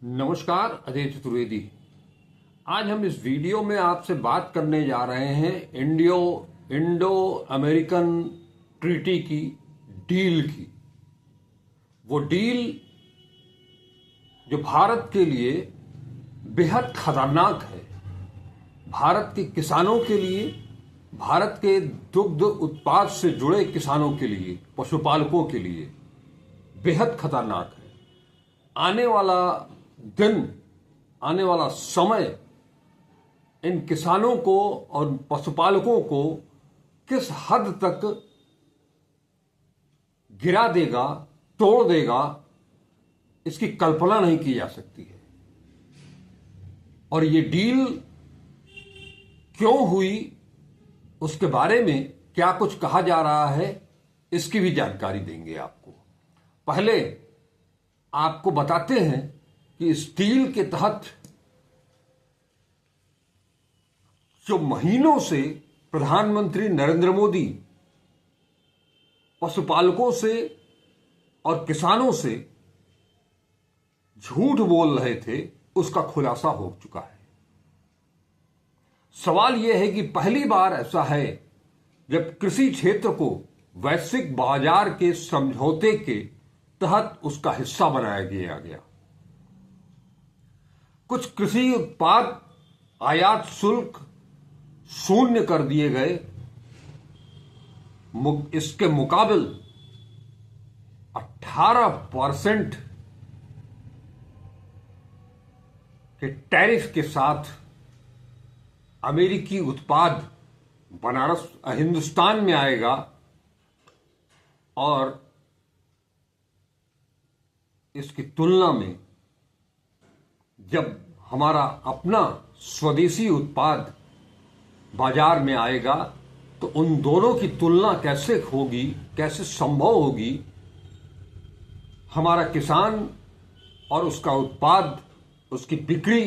नमस्कार, अजय चतुर्वेदी। आज हम इस वीडियो में आपसे बात करने जा रहे हैं इंडो अमेरिकन ट्रीटी की डील की। वो डील जो भारत के लिए बेहद खतरनाक है, भारत के किसानों के लिए, भारत के दुग्ध उत्पाद से जुड़े किसानों के लिए, पशुपालकों के लिए बेहद खतरनाक है। आने वाला दिन, आने वाला समय इन किसानों को और पशुपालकों को किस हद तक गिरा देगा, तोड़ देगा, इसकी कल्पना नहीं की जा सकती है। और ये डील क्यों हुई, उसके बारे में क्या कुछ कहा जा रहा है, इसकी भी जानकारी देंगे आपको। पहले आपको बताते हैं कि इस डील के तहत जो महीनों से प्रधानमंत्री नरेंद्र मोदी पशुपालकों से और किसानों से झूठ बोल रहे थे, उसका खुलासा हो चुका है। सवाल यह है कि पहली बार ऐसा है जब कृषि क्षेत्र को वैश्विक बाजार के समझौते के तहत उसका हिस्सा बनाया गया। कुछ कृषि उत्पाद आयात शुल्क शून्य कर दिए गए। इसके मुकाबिल 18% के टैरिफ के साथ अमेरिकी उत्पाद हिंदुस्तान में आएगा और इसकी तुलना में जब हमारा अपना स्वदेशी उत्पाद बाजार में आएगा तो उन दोनों की तुलना कैसे होगी, कैसे संभव होगी। हमारा किसान और उसका उत्पाद, उसकी बिक्री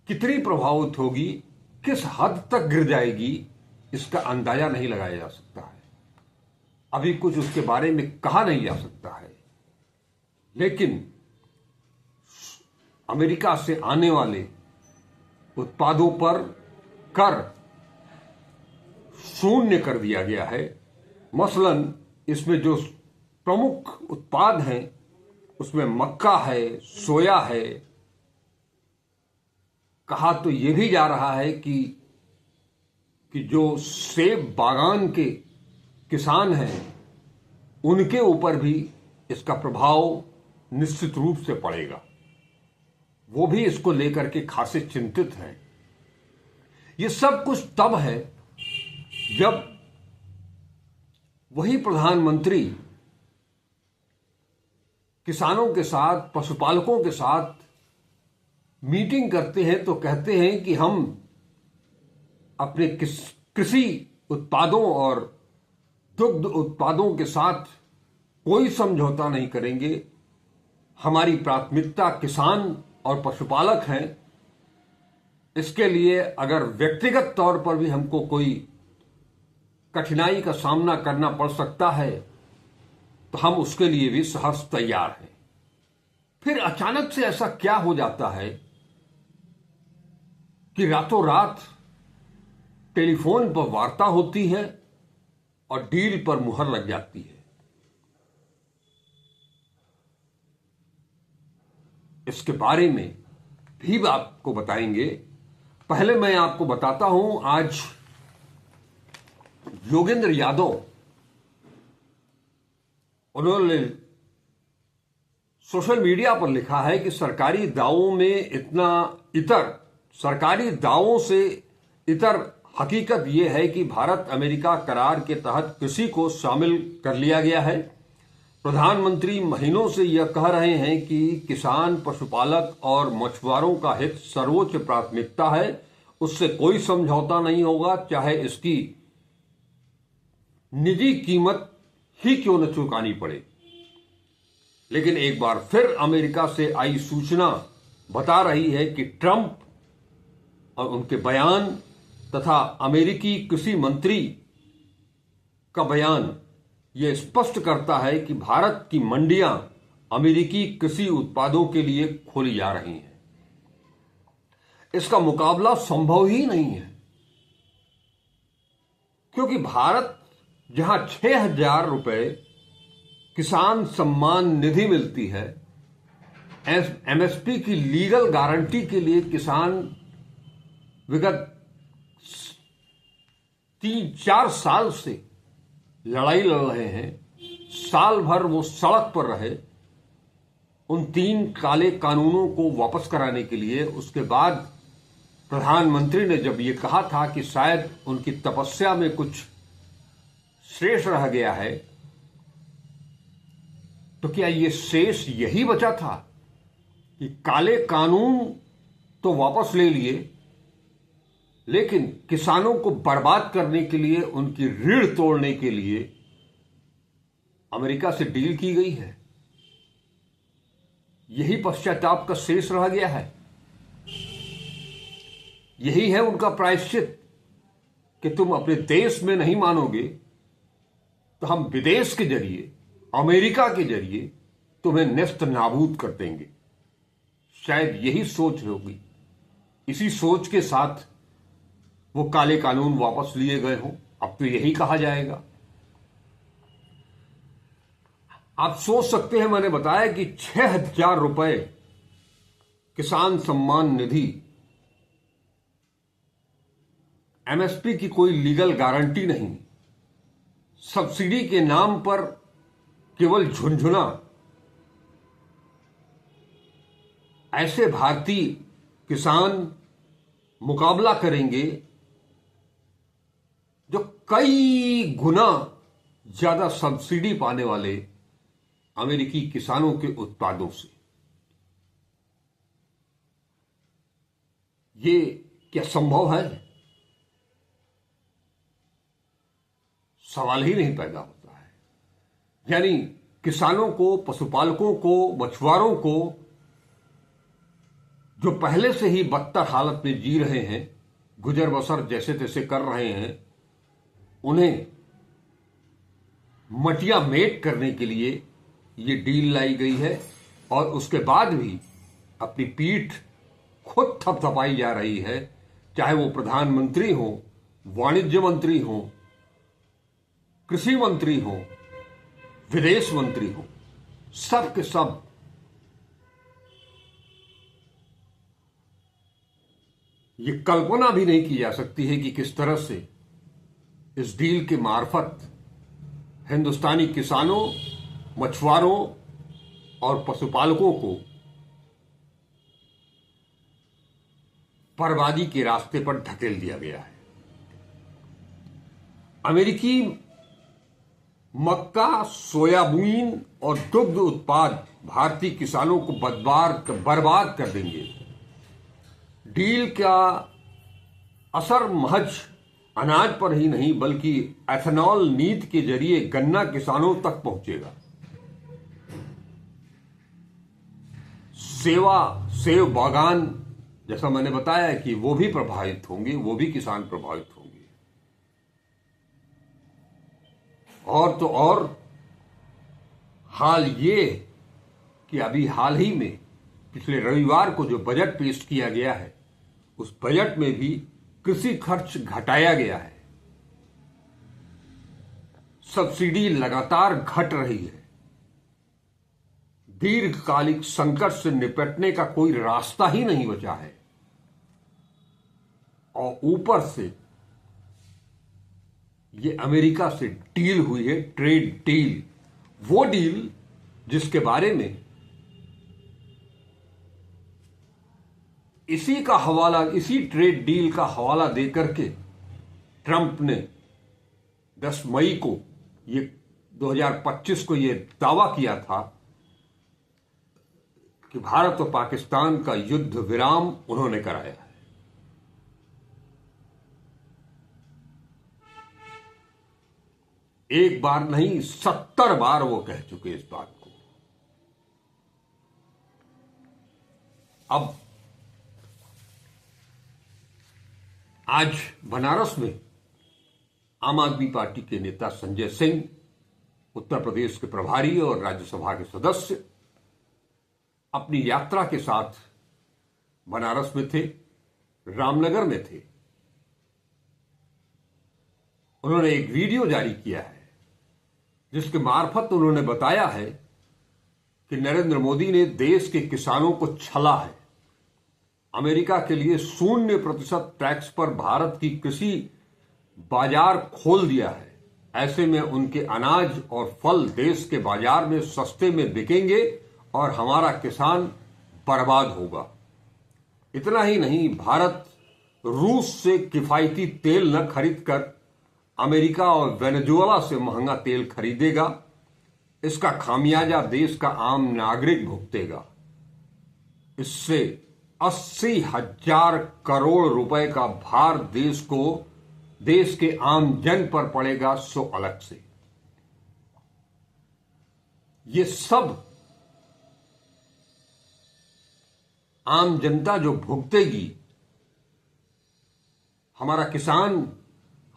कितनी प्रभावित होगी, किस हद तक गिर जाएगी, इसका अंदाजा नहीं लगाया जा सकता है। अभी कुछ उसके बारे में कहा नहीं जा सकता है। लेकिन अमेरिका से आने वाले उत्पादों पर कर शून्य कर दिया गया है। मसलन इसमें जो प्रमुख उत्पाद हैं उसमें मक्का है, सोया है। कहा तो यह भी जा रहा है कि जो सेब बागान के किसान हैं उनके ऊपर भी इसका प्रभाव निश्चित रूप से पड़ेगा। वो भी इसको लेकर के खासे चिंतित हैं। ये सब कुछ तब है जब वही प्रधानमंत्री किसानों के साथ, पशुपालकों के साथ मीटिंग करते हैं तो कहते हैं कि हम अपने कृषि उत्पादों और दुग्ध उत्पादों के साथ कोई समझौता नहीं करेंगे। हमारी प्राथमिकता किसान और पशुपालक हैं। इसके लिए अगर व्यक्तिगत तौर पर भी हमको कोई कठिनाई का सामना करना पड़ सकता है तो हम उसके लिए भी सहर्ष तैयार हैं। फिर अचानक से ऐसा क्या हो जाता है कि रातों रात टेलीफोन पर वार्ता होती है और डील पर मुहर लग जाती है। इसके बारे में भी आपको बताएंगे। पहले मैं आपको बताता हूं, आज योगेंद्र यादव, उन्होंने सोशल मीडिया पर लिखा है कि सरकारी दावों से इतर हकीकत यह है कि भारत अमेरिका करार के तहत कृषि को शामिल कर लिया गया है। प्रधानमंत्री महीनों से यह कह रहे हैं कि किसान, पशुपालक और मछुआरों का हित सर्वोच्च प्राथमिकता है। उससे कोई समझौता नहीं होगा, चाहे इसकी निजी कीमत ही क्यों न चुकानी पड़े। लेकिन एक बार फिर अमेरिका से आई सूचना बता रही है कि ट्रंप और उनके बयान तथा अमेरिकी कृषि मंत्री का बयान यह स्पष्ट करता है कि भारत की मंडियां अमेरिकी कृषि उत्पादों के लिए खोली जा रही हैं। इसका मुकाबला संभव ही नहीं है, क्योंकि भारत जहां 6,000 रुपए किसान सम्मान निधि मिलती है, एमएसपी की लीगल गारंटी के लिए किसान विगत 3-4 साल से लड़ाई लड़ रहे हैं, साल भर वो सड़क पर रहे उन 3 काले कानूनों को वापस कराने के लिए। उसके बाद प्रधानमंत्री ने जब ये कहा था कि शायद उनकी तपस्या में कुछ शेष रह गया है, तो क्या ये शेष यही बचा था कि काले कानून तो वापस ले लिए, लेकिन किसानों को बर्बाद करने के लिए, उनकी रीढ़ तोड़ने के लिए अमेरिका से डील की गई है? यही पश्चाताप का शेष रह गया है, यही है उनका प्रायश्चित कि तुम अपने देश में नहीं मानोगे तो हम विदेश के जरिए, अमेरिका के जरिए तुम्हें नेस्त नाबूद कर देंगे। शायद यही सोच होगी। इसी सोच के साथ वो काले कानून वापस लिए गए हों, अब तो यही कहा जाएगा। आप सोच सकते हैं, मैंने बताया कि 6,000 रुपए किसान सम्मान निधि, एमएसपी की कोई लीगल गारंटी नहीं, सब्सिडी के नाम पर केवल झुनझुना। ऐसे भारतीय किसान मुकाबला करेंगे जो कई गुना ज्यादा सब्सिडी पाने वाले अमेरिकी किसानों के उत्पादों से। ये क्या संभव है? सवाल ही नहीं पैदा होता है। यानी किसानों को, पशुपालकों को, मछुआरों को, जो पहले से ही बदतर हालत में जी रहे हैं, गुजर बसर जैसे तैसे कर रहे हैं, उन्हें मटिया मेट करने के लिए ये डील लाई गई है। और उसके बाद भी अपनी पीठ खुद थपथपाई जा रही है, चाहे वो प्रधानमंत्री हो, वाणिज्य मंत्री हो, कृषि मंत्री हो, विदेश मंत्री हो, सब के सब ये कल्पना भी नहीं की जा सकती है कि किस तरह से इस डील के मार्फत हिंदुस्तानी किसानों, मछुआरों और पशुपालकों को बर्बादी के रास्ते पर धकेल दिया गया है। अमेरिकी मक्का, सोयाबीन और दुग्ध उत्पाद भारतीय किसानों को बर्बाद कर देंगे। डील का असर महज अनाज पर ही नहीं, बल्कि एथेनॉल नीति के जरिए गन्ना किसानों तक पहुंचेगा। सेब बागान, जैसा मैंने बताया कि वो भी प्रभावित होंगे, वो भी किसान प्रभावित होंगे। और तो और हाल ये कि अभी हाल ही में पिछले रविवार को जो बजट पेश किया गया है, उस बजट में भी कृषि खर्च घटाया गया है। सब्सिडी लगातार घट रही है। दीर्घकालिक संकट से निपटने का कोई रास्ता ही नहीं बचा है। और ऊपर से ये अमेरिका से डील हुई है, ट्रेड डील, वो डील जिसके बारे में इसी ट्रेड डील का हवाला देकर के ट्रंप ने 10 मई को 2025 को ये दावा किया था कि भारत और पाकिस्तान का युद्ध विराम उन्होंने कराया है। एक बार नहीं, 70 बार वो कह चुके इस बात को। अब आज बनारस में आम आदमी पार्टी के नेता संजय सिंह, उत्तर प्रदेश के प्रभारी और राज्यसभा के सदस्य, अपनी यात्रा के साथ बनारस में थे, रामनगर में थे। उन्होंने एक वीडियो जारी किया है जिसके मार्फत उन्होंने बताया है कि नरेंद्र मोदी ने देश के किसानों को छला है। अमेरिका के लिए 0% टैक्स पर भारत की कृषि बाजार खोल दिया है। ऐसे में उनके अनाज और फल देश के बाजार में सस्ते में बिकेंगे और हमारा किसान बर्बाद होगा। इतना ही नहीं, भारत रूस से किफायती तेल न खरीदकर अमेरिका और वेनेजुएला से महंगा तेल खरीदेगा। इसका खामियाजा देश का आम नागरिक भुगतेगा। इससे 80,000 करोड़ रुपए का भार देश के आम जन पर पड़ेगा, सो अलग से। ये सब आम जनता जो भुगतेगी, हमारा किसान,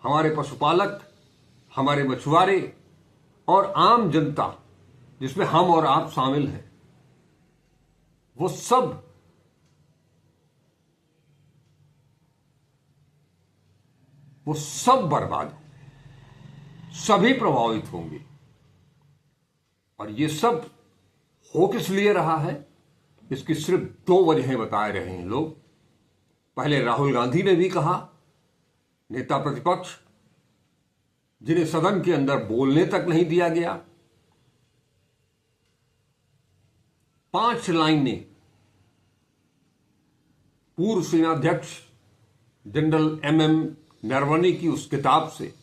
हमारे पशुपालक, हमारे मछुआरे और आम जनता जिसमें हम और आप शामिल हैं, वो सब बर्बाद होंगे, सभी प्रभावित होंगे। और ये सब हो किस लिए रहा है, इसकी सिर्फ 2 वजहें बता रहे हैं लोग। पहले राहुल गांधी ने भी कहा, नेता प्रतिपक्ष जिन्हें सदन के अंदर बोलने तक नहीं दिया गया, 5 लाइनें पूर्व सेनाध्यक्ष जनरल MM नरवणे की उस किताब से।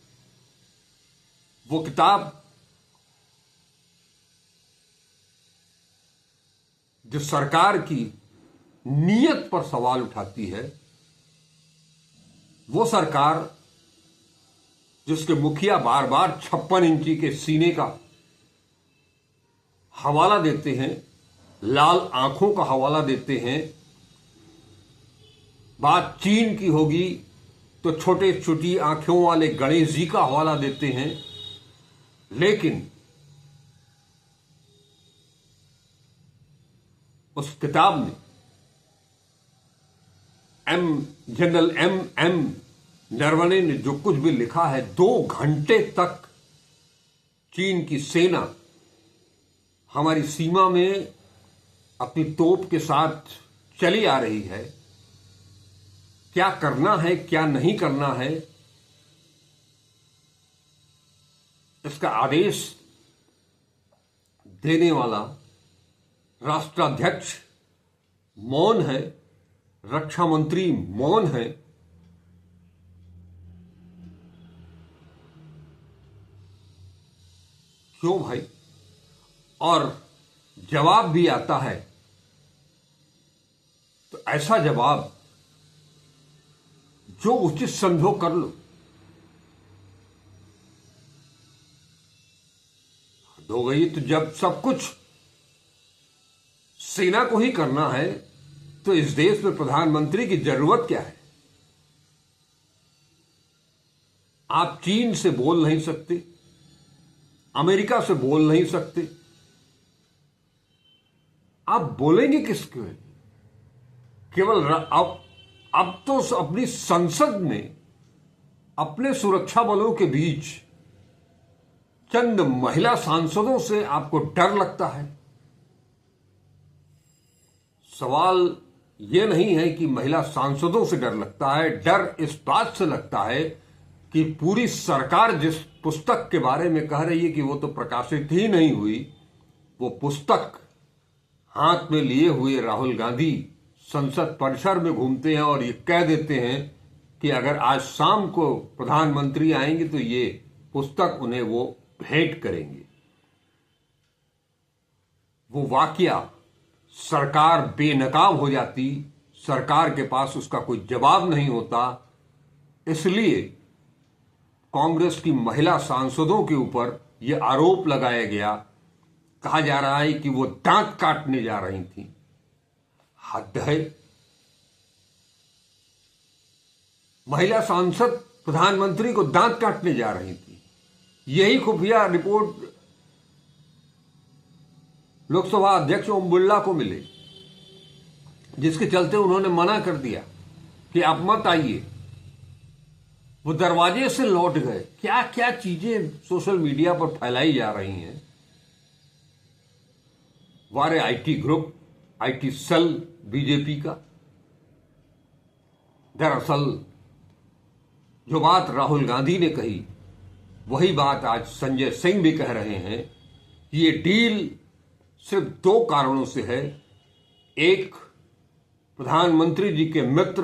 वो किताब जो सरकार की नीयत पर सवाल उठाती है, वो सरकार जिसके मुखिया बार बार 56 इंची के सीने का हवाला देते हैं, लाल आंखों का हवाला देते हैं, बात चीन की होगी तो छोटे छोटी आंखों वाले गणेश जी का हवाला देते हैं। लेकिन उस किताब में जनरल MM नरवणे ने जो कुछ भी लिखा है, 2 घंटे तक चीन की सेना हमारी सीमा में अपनी तोप के साथ चली आ रही है, क्या करना है क्या नहीं करना है, इसका आदेश देने वाला राष्ट्राध्यक्ष मौन है, रक्षा मंत्री मौन है। क्यों भाई? और जवाब भी आता है तो ऐसा जवाब जो उचित समझो कर लो। हद हो गई। तो जब सब कुछ सेना को ही करना है तो इस देश में प्रधानमंत्री की जरूरत क्या है? आप चीन से बोल नहीं सकते, अमेरिका से बोल नहीं सकते, आप बोलेंगे किसके? केवल अब तो अपनी संसद में अपने सुरक्षा बलों के बीच चंद महिला सांसदों से आपको डर लगता है। सवाल यह नहीं है कि महिला सांसदों से डर लगता है, डर इस बात से लगता है कि पूरी सरकार जिस पुस्तक के बारे में कह रही है कि वो तो प्रकाशित ही नहीं हुई, वो पुस्तक हाथ में लिए हुए राहुल गांधी संसद परिसर में घूमते हैं और ये कह देते हैं कि अगर आज शाम को प्रधानमंत्री आएंगे तो ये पुस्तक उन्हें वो भेंट करेंगे। वो वाकया सरकार बेनकाब हो जाती, सरकार के पास उसका कोई जवाब नहीं होता। इसलिए कांग्रेस की महिला सांसदों के ऊपर यह आरोप लगाया गया, कहा जा रहा है कि वो दांत काटने जा रही थी। हद है। महिला सांसद प्रधानमंत्री को दांत काटने जा रही थी। यही खुफिया रिपोर्ट लोकसभा अध्यक्ष ओम बिरला को मिले जिसके चलते उन्होंने मना कर दिया कि आप मत आइए। वो दरवाजे से लौट गए। क्या क्या चीजें सोशल मीडिया पर फैलाई जा रही हैं। वारे IT group, IT cell BJP का। दरअसल जो बात राहुल गांधी ने कही वही बात आज संजय सिंह भी कह रहे हैं कि ये डील सिर्फ दो कारणों से है। एक, प्रधानमंत्री जी के मित्र,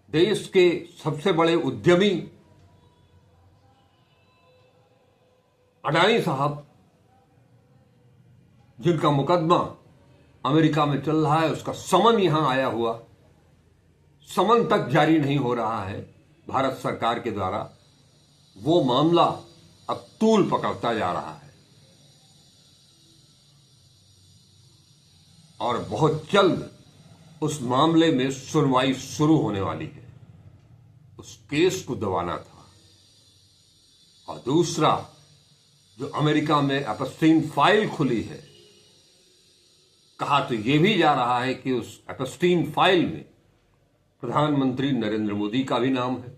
देश के सबसे बड़े उद्यमी अडानी साहब, जिनका मुकदमा अमेरिका में चल रहा है, उसका समन यहां आया हुआ, समन तक जारी नहीं हो रहा है भारत सरकार के द्वारा। वो मामला अब तूल पकड़ता जा रहा है और बहुत जल्द उस मामले में सुनवाई शुरू होने वाली है। उस केस को दबाना था। और दूसरा, जो अमेरिका में एपस्टीन फाइल खुली है, कहा तो यह भी जा रहा है कि उस एपस्टीन फाइल में प्रधानमंत्री नरेंद्र मोदी का भी नाम है,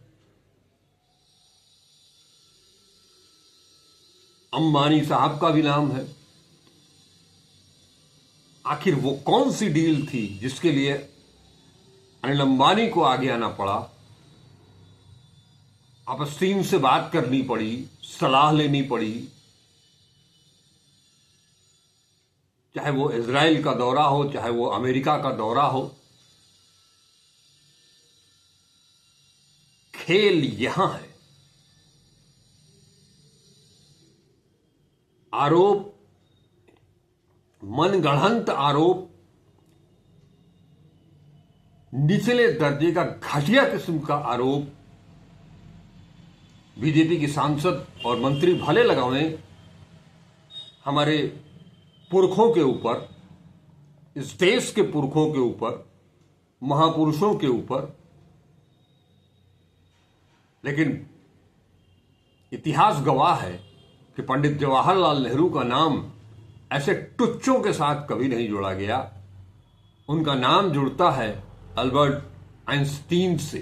अंबानी साहब का भी नाम है। आखिर वो कौन सी डील थी जिसके लिए अनिल अंबानी को आगे आना पड़ा, एपस्टीन से बात करनी पड़ी, सलाह लेनी पड़ी, चाहे वो इजराइल का दौरा हो, चाहे वो अमेरिका का दौरा हो। खेल यहां है। आरोप, मनगढ़ंत आरोप, निचले दर्जे का घटिया किस्म का आरोप बीजेपी के सांसद और मंत्री भले लगावें हमारे पुरखों के ऊपर, इस देश के पुरखों के ऊपर, महापुरुषों के ऊपर, लेकिन इतिहास गवाह है कि पंडित जवाहरलाल नेहरू का नाम ऐसे टुच्चों के साथ कभी नहीं जोड़ा गया। उनका नाम जुड़ता है अल्बर्ट आइंस्टीन से,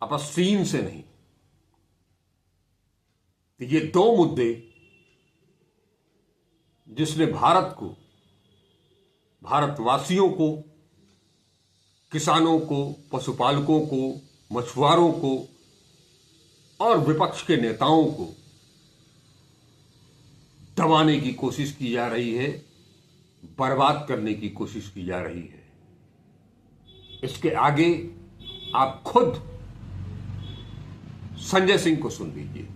एपस्टीन से नहीं। तो ये दो मुद्दे जिसने भारत को, भारतवासियों को, किसानों को, पशुपालकों को, मछुआरों को और विपक्ष के नेताओं को दबाने की कोशिश की जा रही है, बर्बाद करने की कोशिश की जा रही है। इसके आगे आप खुद संजय सिंह को सुन लीजिए।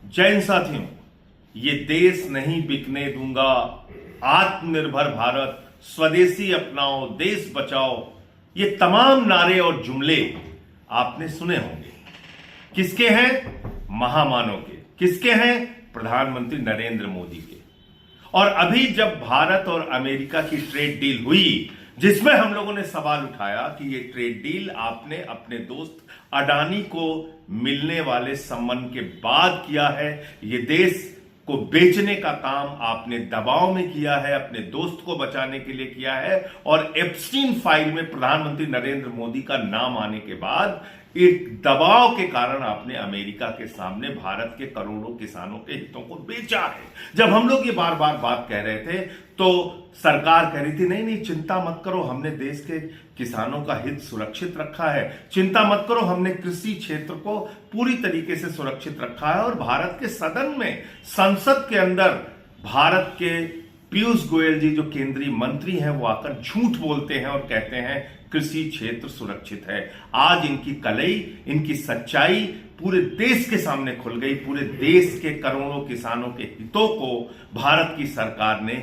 जैन साथियों, ये देश नहीं बिकने दूंगा, आत्मनिर्भर भारत, स्वदेशी अपनाओ, देश बचाओ, ये तमाम नारे और जुमले आपने सुने होंगे। किसके हैं? महामानव के। किसके हैं? प्रधानमंत्री नरेंद्र मोदी के। और अभी जब भारत और अमेरिका की ट्रेड डील हुई, जिसमें हम लोगों ने सवाल उठाया कि ये ट्रेड डील आपने अपने दोस्त अडानी को मिलने वाले सम्मान के बाद किया है, ये देश को बेचने का काम आपने दबाव में किया है, अपने दोस्त को बचाने के लिए किया है। और एप्स्टीन फाइल में प्रधानमंत्री नरेंद्र मोदी का नाम आने के बाद एक दबाव के कारण आपने अमेरिका के सामने भारत के करोड़ों किसानों के हितों को बेचा है। जब हम लोग ये बार बार बात कह रहे थे तो सरकार कह रही थी नहीं नहीं चिंता मत करो, हमने देश के किसानों का हित सुरक्षित रखा है, चिंता मत करो, हमने कृषि क्षेत्र को पूरी तरीके से सुरक्षित रखा है। और भारत के सदन में, संसद के अंदर भारत के पीयूष गोयल जी जो केंद्रीय मंत्री हैं वो आकर झूठ बोलते हैं और कहते हैं कृषि क्षेत्र सुरक्षित है। आज इनकी कलई, इनकी सच्चाई पूरे देश के सामने खुल गई। पूरे देश के करोड़ों किसानों के हितों को भारत की सरकार ने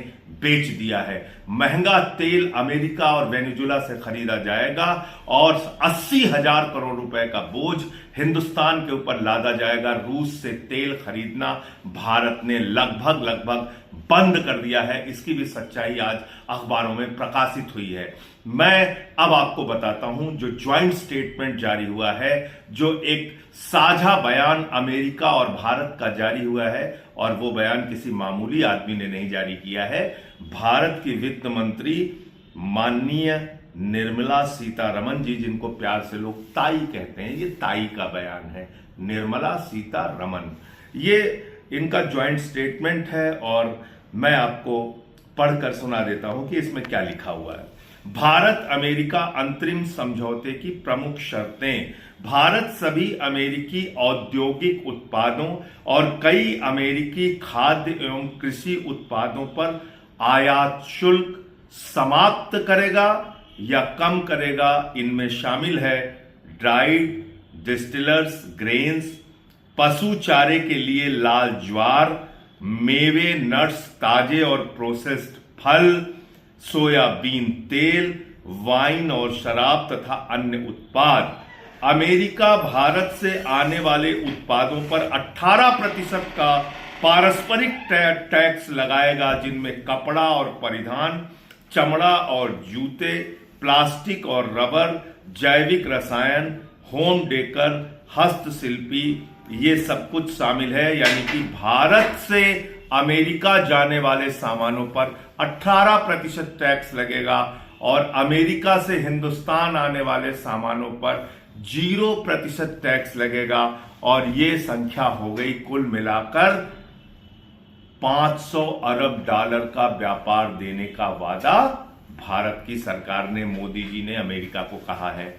बेच दिया है। महंगा तेल अमेरिका और वेनेजुएला से खरीदा जाएगा और 80,000 करोड़ रुपए का बोझ हिंदुस्तान के ऊपर लादा जाएगा। रूस से तेल खरीदना भारत ने लगभग बंद कर दिया है, इसकी भी सच्चाई आज अखबारों में प्रकाशित हुई है। मैं अब आपको बताता हूं जो ज्वाइंट स्टेटमेंट जारी हुआ है, जो एक साझा बयान अमेरिका और भारत का जारी हुआ है, और वो बयान किसी मामूली आदमी ने नहीं जारी किया है। भारत की वित्त मंत्री माननीय निर्मला सीतारमण जी, जिनको प्यार से लोग ताई कहते हैं, ये ताई का बयान है, निर्मला सीतारमण, ये इनका ज्वाइंट स्टेटमेंट है और मैं आपको पढ़कर सुना देता हूं कि इसमें क्या लिखा हुआ है। भारत अमेरिका अंतरिम समझौते की प्रमुख शर्तें। भारत सभी अमेरिकी औद्योगिक उत्पादों और कई अमेरिकी खाद्य एवं कृषि उत्पादों पर आयात शुल्क समाप्त करेगा या कम करेगा। इनमें शामिल है ड्राइड डिस्टिलर्स ग्रेन्स, पशु चारे के लिए लाल ज्वार, मेवे, नट्स, ताजे और प्रोसेस्ड फल, सोयाबीन तेल, वाइन और शराब तथा अन्य उत्पाद। अमेरिका भारत से आने वाले उत्पादों पर 18% का पारस्परिक टैक्स लगाएगा, जिनमें कपड़ा और परिधान, चमड़ा और जूते, प्लास्टिक और रबर, जैविक रसायन, होम डेकर, हस्तशिल्पी, ये सब कुछ शामिल है। यानी कि भारत से अमेरिका जाने वाले सामानों पर 18% टैक्स लगेगा और अमेरिका से हिंदुस्तान आने वाले सामानों पर 0% टैक्स लगेगा। और ये संख्या हो गई कुल मिलाकर 500 अरब डॉलर का व्यापार देने का वादा भारत की सरकार ने, मोदी जी ने अमेरिका को कहा है।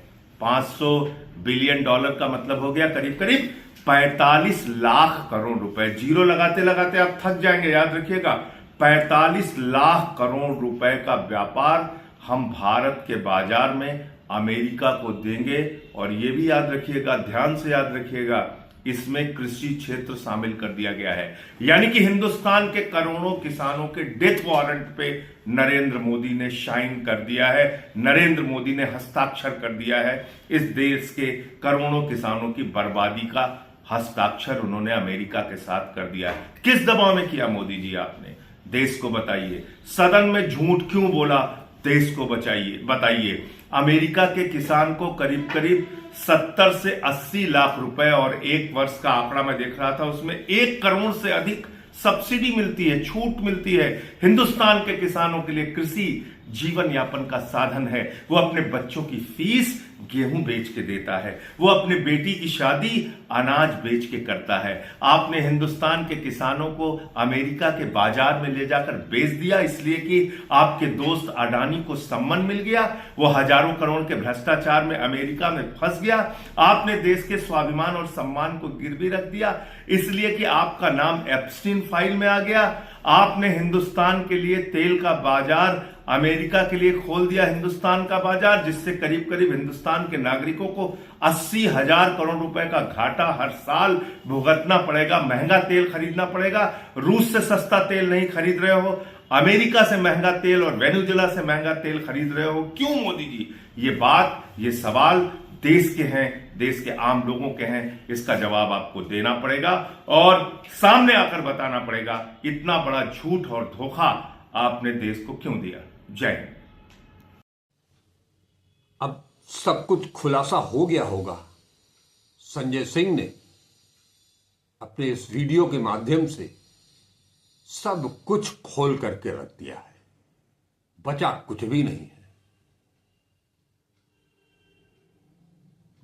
500 बिलियन डॉलर का मतलब हो गया करीब करीब 45 लाख करोड़ रुपए। जीरो लगाते लगाते आप थक जाएंगे, याद रखिएगा। 45 लाख करोड़ रुपए का व्यापार हम भारत के बाजार में अमेरिका को देंगे। और यह भी याद रखिएगा, ध्यान से याद रखिएगा, इसमें कृषि क्षेत्र शामिल कर दिया गया है। यानी कि हिंदुस्तान के करोड़ों किसानों के डेथ वारंट पे नरेंद्र मोदी ने साइन कर दिया है, नरेंद्र मोदी ने हस्ताक्षर कर दिया है। इस देश के करोड़ों किसानों की बर्बादी का हस्ताक्षर उन्होंने अमेरिका के साथ कर दिया है। किस दबाव में किया मोदी जी आपने? देश को बताइए। सदन में झूठ क्यों बोला? देश को बताइए। अमेरिका के किसान को करीब करीब 70 से 80 लाख रुपए, और एक वर्ष का आंकड़ा मैं देख रहा था, उसमें 1 करोड़ से अधिक सब्सिडी मिलती है, छूट मिलती है। हिंदुस्तान के किसानों के लिए कृषि जीवन यापन का साधन है। वो अपने बच्चों की फीस गेहूं बेच के देता है, वो अपने बेटी की शादी अनाज बेच के करता है। आपने हिंदुस्तान के किसानों को अमेरिका के बाजार में ले जाकर बेच दिया, इसलिए कि आपके दोस्त अडानी को सम्मान मिल गया, वो हजारों करोड़ के भ्रष्टाचार में अमेरिका में फंस गया। आपने देश के स्वाभिमान और सम्मान को गिरवी रख दिया, इसलिए कि आपका नाम एप्स्टीन फाइल में आ गया। आपने हिंदुस्तान के लिए तेल का बाजार अमेरिका के लिए खोल दिया, हिंदुस्तान का बाजार, जिससे करीब करीब हिंदुस्तान के नागरिकों को 80,000 करोड़ रुपए का घाटा हर साल भुगतना पड़ेगा, महंगा तेल खरीदना पड़ेगा। रूस से सस्ता तेल नहीं खरीद रहे हो, अमेरिका से महंगा तेल और वेनेजुएला से महंगा तेल खरीद रहे हो। क्यों मोदी जी? ये सवाल देश के हैं, देश के आम लोगों के हैं। इसका जवाब आपको देना पड़ेगा और सामने आकर बताना पड़ेगा इतना बड़ा झूठ और धोखा आपने देश को क्यों दिया। जय हिंद। अब सब कुछ खुलासा हो गया होगा। संजय सिंह ने अपने इस वीडियो के माध्यम से सब कुछ खोल करके रख दिया है, बचा कुछ भी नहीं है।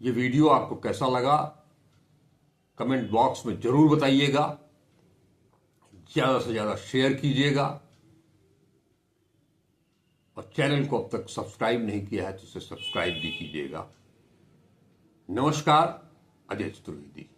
ये वीडियो आपको कैसा लगा कमेंट बॉक्स में जरूर बताइएगा, ज्यादा से ज्यादा शेयर कीजिएगा और चैनल को अब तक सब्सक्राइब नहीं किया है तो इसे सब्सक्राइब भी कीजिएगा। नमस्कार, अजय चतुर्वेदी।